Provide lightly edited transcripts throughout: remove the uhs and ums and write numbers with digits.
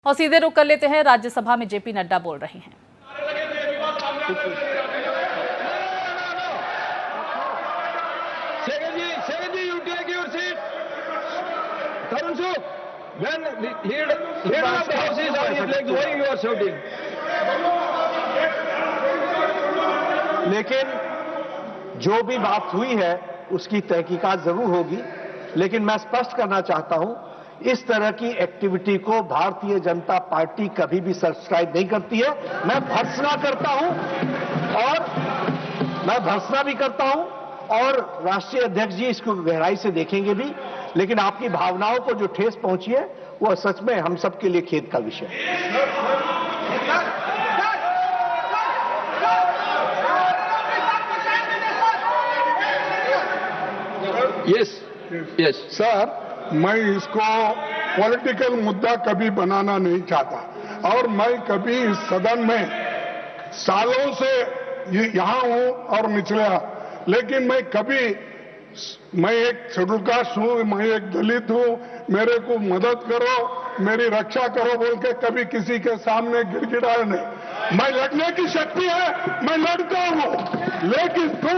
और सीधे रुक कर लेते हैं, राज्यसभा में जेपी नड्डा बोल रहे हैं। लेकिन जो भी बात हुई है उसकी तहकीकात जरूर होगी, लेकिन मैं स्पष्ट करना चाहता हूं, इस तरह की एक्टिविटी को भारतीय जनता पार्टी कभी भी सब्सक्राइब नहीं करती है। मैं भर्त्सना भी करता हूं और राष्ट्रीय अध्यक्ष जी इसको गहराई से देखेंगे भी, लेकिन आपकी भावनाओं को जो ठेस पहुंची है वो सच में हम सबके लिए खेद का विषय है। यस सर, मैं इसको पॉलिटिकल मुद्दा कभी बनाना नहीं चाहता और मैं कभी इस सदन में सालों से यहां हूं और निचले, लेकिन मैं एक शेड्यूल कास्ट हूं, मैं एक दलित हूं, मेरे को मदद करो, मेरी रक्षा करो बोल के कभी किसी के सामने गिड़गिड़ाया नहीं। मैं लड़ने की शक्ति है, मैं लड़ता हूं, लेकिन तुम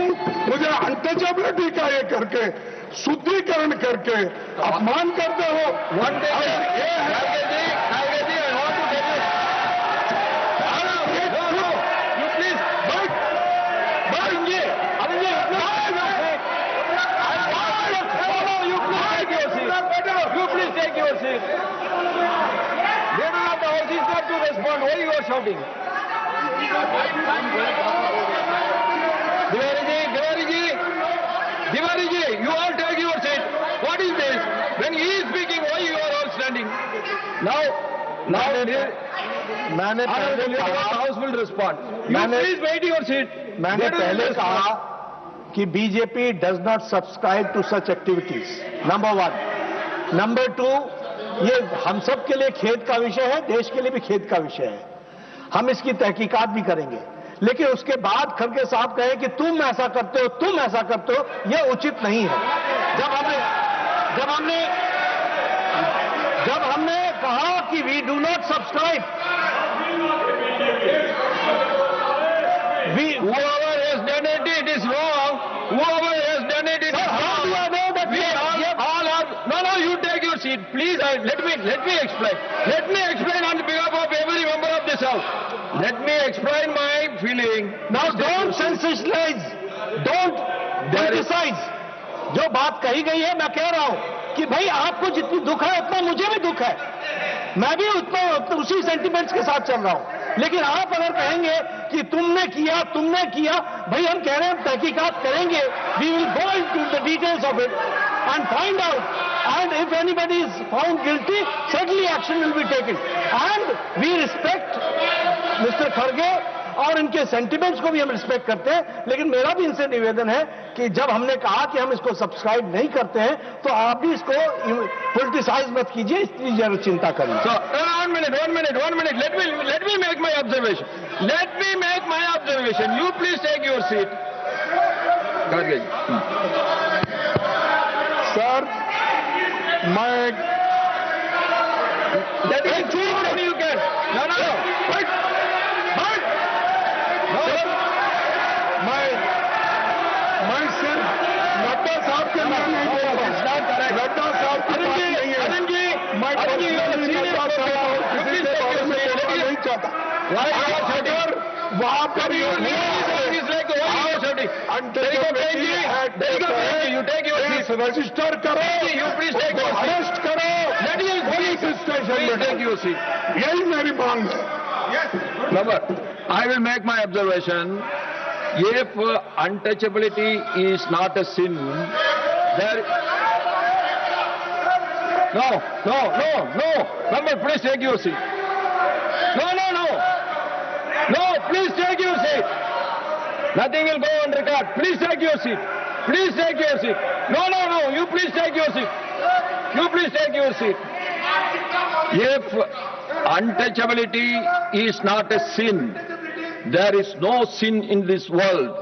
मुझे अनटचेबिलिटी का ये करके शुद्धिकरण करके अपमान करते हो। Why you are shouting? Tiwari ji, you all take your seat. What is this? When he is speaking, why you are all standing? Now, मैंने पहले कहा, House will respond. You please wait your seat. मैंने पहले कहा कि BJP does not subscribe to such activities, number 1। Number 2, ये हम सब के लिए खेद का विषय है, देश के लिए भी खेद का विषय है। हम इसकी तहकीकात भी करेंगे, लेकिन उसके बाद खड़गे साहब कहे कि तुम ऐसा करते हो, यह उचित नहीं है। जब हमने कहा कि we do not subscribe, Whoever has done it, it is wrong. Whoever has done it, it is wrong. How do I know that we all are. No, you take your seat, please. Let me explain. Let me explain on behalf of every member of this house. Let me explain my feeling. Now don't sensationalize, don't criticize. जो बात कही गई है, मैं कह रहा हूं कि भाई आपको जितनी दुख है उतना मुझे भी दुख है, मैं भी उसी सेंटिमेंट्स के साथ चल रहा हूं। लेकिन आप अगर कहेंगे कि तुमने किया, भाई हम कह रहे हैं तहकीकात करेंगे, we will go into the details of it and find out, and if anybody is found guilty, certainly action will be taken, and we respect Mr. Kharge और इनके सेंटिमेंट्स को भी हम रिस्पेक्ट करते हैं। लेकिन मेरा भी इनसे निवेदन है कि जब हमने कहा कि हम इसको सब्सक्राइब नहीं करते हैं, तो आप भी इसको पॉलिटिसाइज मत कीजिए, इसकी जरूर चिंता करिए। So, one minute. Let me make my observation. You please take your seat. Sir, मैं you can. No. मैं सिर्फ नड्डा साहब के नाम नहीं बोल रहा हूं। नड्डा साहब की बात नहीं है। मैं नड्डा साहब और किसी के बारे में बोलना नहीं चाहता। अगर वहां पर रजिस्टर करो, अरेस्ट करो, पुलिस स्टेशन, यही मेरी मांग है। I will make my observation. If untouchability is not a sin, there. No. Member, please take your seat. No, please take your seat. Nothing will go on record. Please take your seat. No. You please take your seat. If untouchability is not a sin, there is no sin in this world.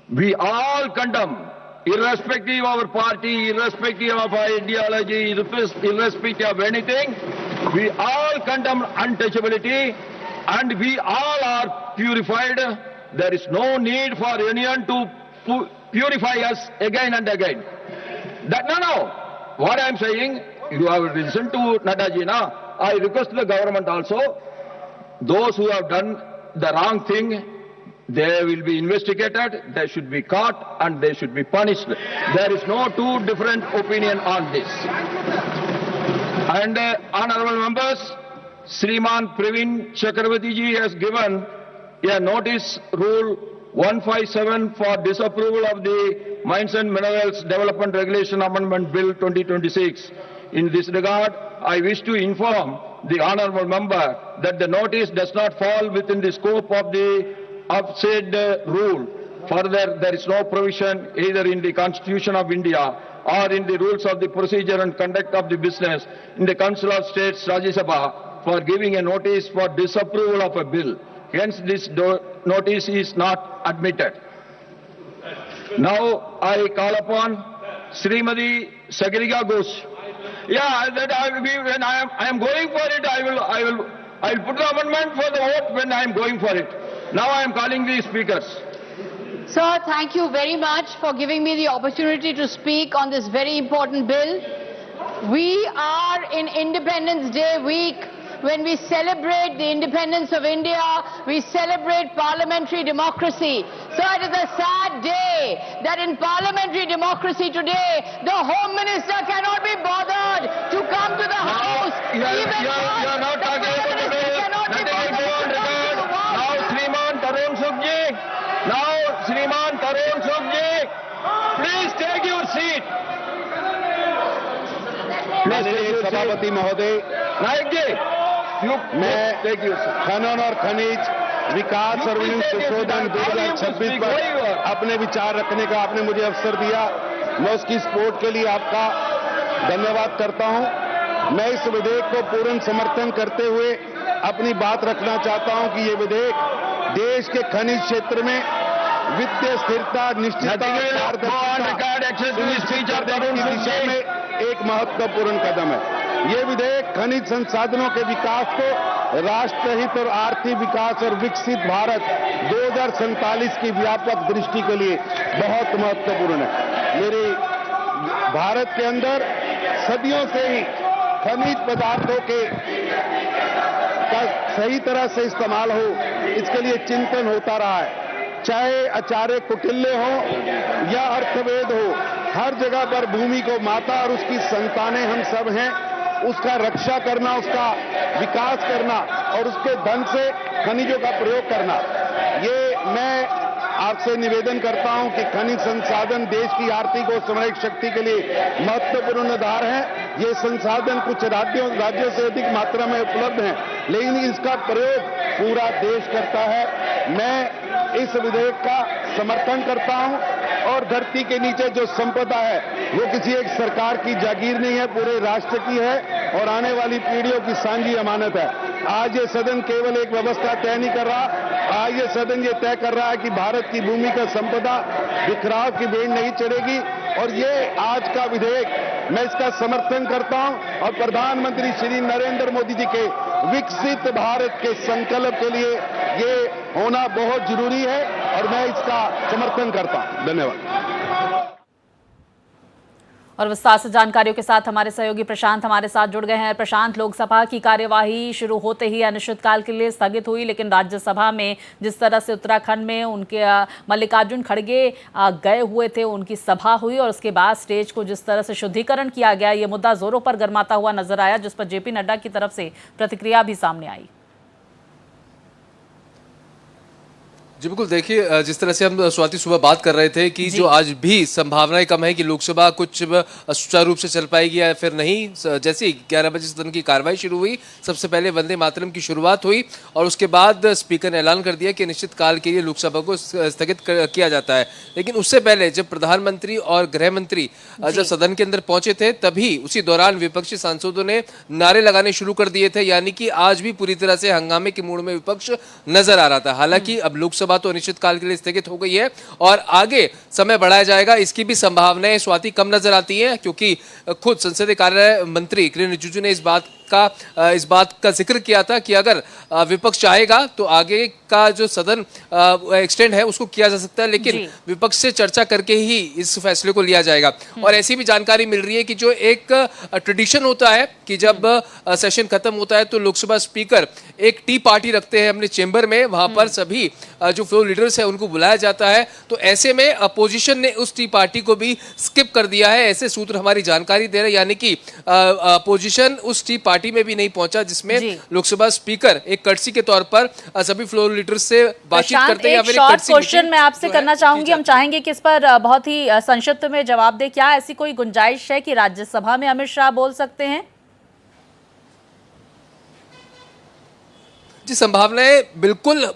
We all condemn irrespective of our party, irrespective of our ideology, irrespective of anything, We all condemn untouchability and we all are purified. There is no need for anyone to purify us again and again. No. What I am saying, you have listened to Nadaji now. I request the government also, those who have done the wrong thing, they will be investigated, they should be caught and they should be punished. There is no two different opinion on this. And honorable members, Sriman Praveen Chakravarti ji has given a notice rule 157 for disapproval of the Mines and Minerals Development Regulation Amendment Bill 2026. In this regard, I wish to inform the honorable member that the notice does not fall within the scope of the said rule. Further, there is no provision either in the Constitution of India or in the rules of the procedure and conduct of the business in the Council of States Rajya Sabha for giving a notice for disapproval of a bill. Hence, this notice is not admitted. Now, I call upon Srimati Sagarika Ghosh. Yeah, that when I am going for it, I will put the amendment for the vote when I am going for it. Now I am calling the speakers. Sir, thank you very much for giving me the opportunity to speak on this very important bill. We are in Independence Day week. When we celebrate the independence of India, we celebrate parliamentary democracy. So it is a sad day that in parliamentary democracy today, the Home Minister cannot be bothered to come to the House. You are not talking about it. Now, Sriman Tarun Sukh ji. Now, Sriman Tarun Sukh ji. Please take your seat. सभापति महोदय, नायक जी, मैं खनन और खनिज विकास और संशोधन 2026 पर अपने विचार रखने का आपने मुझे अवसर दिया। मैं उसकी सपोर्ट के लिए आपका धन्यवाद करता हूं। मैं इस विधेयक को पूर्ण समर्थन करते हुए अपनी बात रखना चाहता हूं कि ये विधेयक देश के खनिज क्षेत्र में वित्तीय स्थिरता, निश्चितता, की दिशा में एक महत्वपूर्ण कदम है। ये विधेयक खनिज संसाधनों के विकास को राष्ट्र हित और आर्थिक विकास और विकसित भारत 2047 की व्यापक दृष्टि के लिए बहुत महत्वपूर्ण है। मेरे भारत के अंदर सदियों से ही खनिज पदार्थों के का सही तरह से इस्तेमाल हो, इसके लिए चिंतन होता रहा है। चाहे आचार्य कुटिल्य हो या अर्थवेद हो, हर जगह पर भूमि को माता और उसकी संतानें हम सब हैं, उसका रक्षा करना, उसका विकास करना और उसके धन से खनिजों का प्रयोग करना। ये मैं आपसे निवेदन करता हूं कि खनिज संसाधन देश की आर्थिक और सामाजिक शक्ति के लिए महत्वपूर्ण आधार है। ये संसाधन कुछ राज्यों से अधिक मात्रा में उपलब्ध हैं, लेकिन इसका प्रयोग पूरा देश करता है। मैं इस विधेयक का समर्थन करता हूं और धरती के नीचे जो संपदा है वो किसी एक सरकार की जागीर नहीं है, पूरे राष्ट्र की है और आने वाली पीढ़ियों की सांझी अमानत है। आज ये सदन केवल एक व्यवस्था तय नहीं कर रहा, आज ये सदन ये तय कर रहा है कि भारत की भूमि का संपदा बिखराव की बेड़ नहीं चढ़ेगी। और ये आज का विधेयक मैं इसका समर्थन करता हूं और प्रधानमंत्री श्री नरेंद्र मोदी जी के विकसित भारत के संकल्प के लिए ये होना बहुत जरूरी है और मैं इसका समर्थन करता हूं। धन्यवाद। और विस्तार से जानकारियों के साथ हमारे सहयोगी प्रशांत हमारे साथ जुड़ गए हैं। प्रशांत, लोकसभा की कार्यवाही शुरू होते ही अनिश्चितकाल के लिए स्थगित हुई, लेकिन राज्यसभा में जिस तरह से उत्तराखंड में उनके मल्लिकार्जुन खड़गे गए हुए थे, उनकी सभा हुई और उसके बाद स्टेज को जिस तरह से शुद्धिकरण किया गया, ये मुद्दा जोरों पर गर्माता हुआ नजर आया, जिस पर जेपी नड्डा की तरफ से प्रतिक्रिया भी सामने आई। जी बिल्कुल, देखिए जिस तरह से हम स्वाति सुबह बात कर रहे थे कि जो आज भी संभावनाएं कम है कि लोकसभा कुछ सुचारू रूप से चल पाएगी या फिर नहीं। जैसे ही 11 बजे सदन की कार्रवाई शुरू हुई, सबसे पहले वंदे मातरम की शुरुआत हुई और उसके बाद स्पीकर ने ऐलान कर दिया कि निश्चित काल के लिए लोकसभा को स्थगित किया जाता है। लेकिन उससे पहले जब प्रधानमंत्री और गृह मंत्री जब सदन के अंदर पहुंचे थे, तभी उसी दौरान विपक्षी सांसदों ने नारे लगाने शुरू कर दिए थे, यानी कि आज भी पूरी तरह से हंगामे के मूड में विपक्ष नजर आ रहा था। हालांकि अब लोकसभा तो अनिश्चित काल के लिए स्थगित हो गई है और आगे समय बढ़ाया जाएगा, इसकी भी संभावनाएं स्वाति कम नजर आती है, क्योंकि खुद संसदीय कार्य मंत्री किरेन रिजिजू ने इस बात का इस बात का जिक्र किया था कि अगर विपक्ष चाहेगा तो आगे का जो सदन एक्सटेंड है उसको किया जा सकता है, लेकिन विपक्ष से चर्चा करके ही इस फैसले को लिया जाएगा। और ऐसी भी जानकारी मिल रही है कि जो एक ट्रेडिशन होता है कि जब सेशन खत्म होता है तो लोकसभा स्पीकर एक टी पार्टी रखते हैं अपने चेंबर में, वहां पर सभी जो फ्लोर लीडर्स है उनको बुलाया जाता है। तो ऐसे में अपोजिशन ने उस टी पार्टी को भी स्किप कर दिया है, ऐसे सूत्र हमारी जानकारी दे रहे हैं, यानी कि अपोजिशन उस टी पार्टी में भी नहीं पहुंचा जिसमें लोकसभा स्पीकर एक कर्टसी के तौर पर सभी फ्लोर लीडर्स से बातचीत करते हैं। एक शॉर्ट क्वेश्चन मैं आपसे करना चाहूंगी, हम चाहेंगे कि इस पर बहुत ही संक्षिप्त में जवाब दे। क्या ऐसी कोई गुंजाइश है कि राज्यसभा में अमित शाह बोल सकते हैं? जी, संभावनाएं बिल्कुल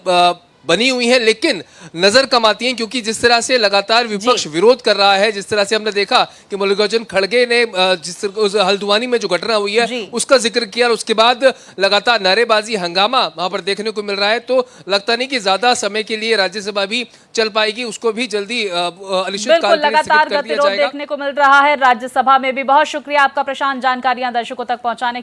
बनी हुई है, लेकिन नजर कम आती हैं क्योंकि जिस तरह से लगातार विपक्ष विरोध कर रहा है, जिस तरह से हमने देखा कि मल्लिकार्जुन खड़गे ने जिस हल्द्वानी में जो घटना हुई है उसका जिक्र किया और उसके बाद लगातार नारेबाजी हंगामा वहां पर देखने को मिल रहा है, तो लगता नहीं कि ज्यादा समय के लिए राज्यसभा भी चल पाएगी, उसको भी जल्दी अनिश्चितकाल लगातार गतिरोध देखने को मिल रहा है राज्यसभा में भी। बहुत शुक्रिया आपका प्रशांत, जानकारियां दर्शकों तक पहुंचाने के लिए।